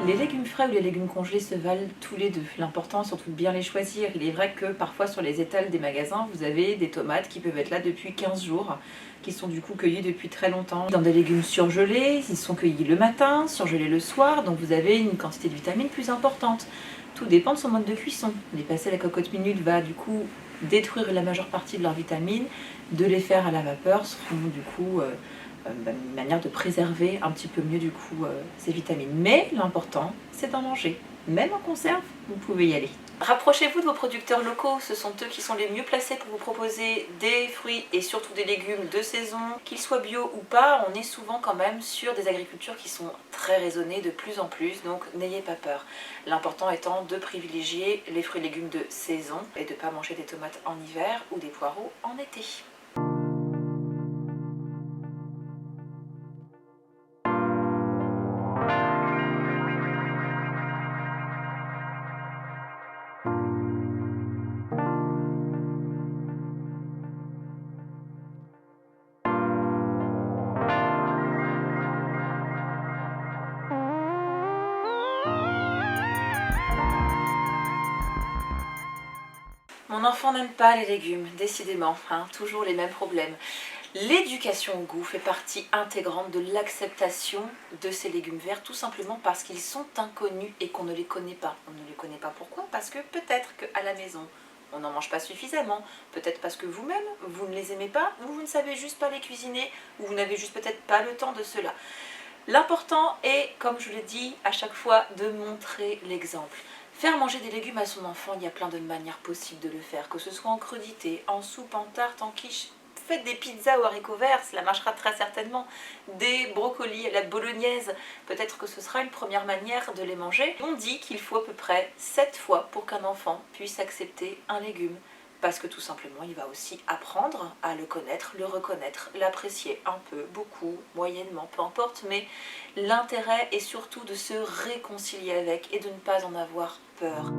Les légumes frais ou les légumes congelés se valent tous les deux. L'important, surtout de bien les choisir. Il est vrai que parfois sur les étals des magasins, vous avez des tomates qui peuvent être là depuis 15 jours, qui sont du coup cueillies depuis très longtemps. Dans des légumes surgelés, ils sont cueillis le matin, surgelés le soir, donc vous avez une quantité de vitamines plus importante. Tout dépend de son mode de cuisson. Les passer à la cocotte minute va du coup détruire la majeure partie de leurs vitamines. De les faire à la vapeur seront du coup une manière de préserver un petit peu mieux du coup ces vitamines. Mais l'important, c'est d'en manger. Même en conserve, vous pouvez y aller. Rapprochez-vous de vos producteurs locaux, ce sont eux qui sont les mieux placés pour vous proposer des fruits et surtout des légumes de saison. Qu'ils soient bio ou pas, on est souvent quand même sur des agricultures qui sont très raisonnées de plus en plus, donc n'ayez pas peur. L'important étant de privilégier les fruits et légumes de saison et de ne pas manger des tomates en hiver ou des poireaux en été. Mon enfant n'aime pas les légumes, décidément, hein, toujours les mêmes problèmes. L'éducation au goût fait partie intégrante de l'acceptation de ces légumes verts, tout simplement parce qu'ils sont inconnus et qu'on ne les connaît pas. On ne les connaît pas pourquoi? Parce que peut-être qu'à la maison, on n'en mange pas suffisamment, peut-être parce que vous-même, vous ne les aimez pas, ou vous ne savez juste pas les cuisiner, ou vous n'avez juste peut-être pas le temps de cela. L'important est, comme je le dis à chaque fois, de montrer l'exemple. Faire manger des légumes à son enfant, il y a plein de manières possibles de le faire, que ce soit en crudité, en soupe, en tarte, en quiche. Faites des pizzas aux haricots verts, cela marchera très certainement. Des brocolis à la bolognaise, peut-être que ce sera une première manière de les manger. On dit qu'il faut à peu près 7 fois pour qu'un enfant puisse accepter un légume. Parce que tout simplement, il va aussi apprendre à le connaître, le reconnaître, l'apprécier un peu, beaucoup, moyennement, peu importe. Mais l'intérêt est surtout de se réconcilier avec et de ne pas en avoir peur.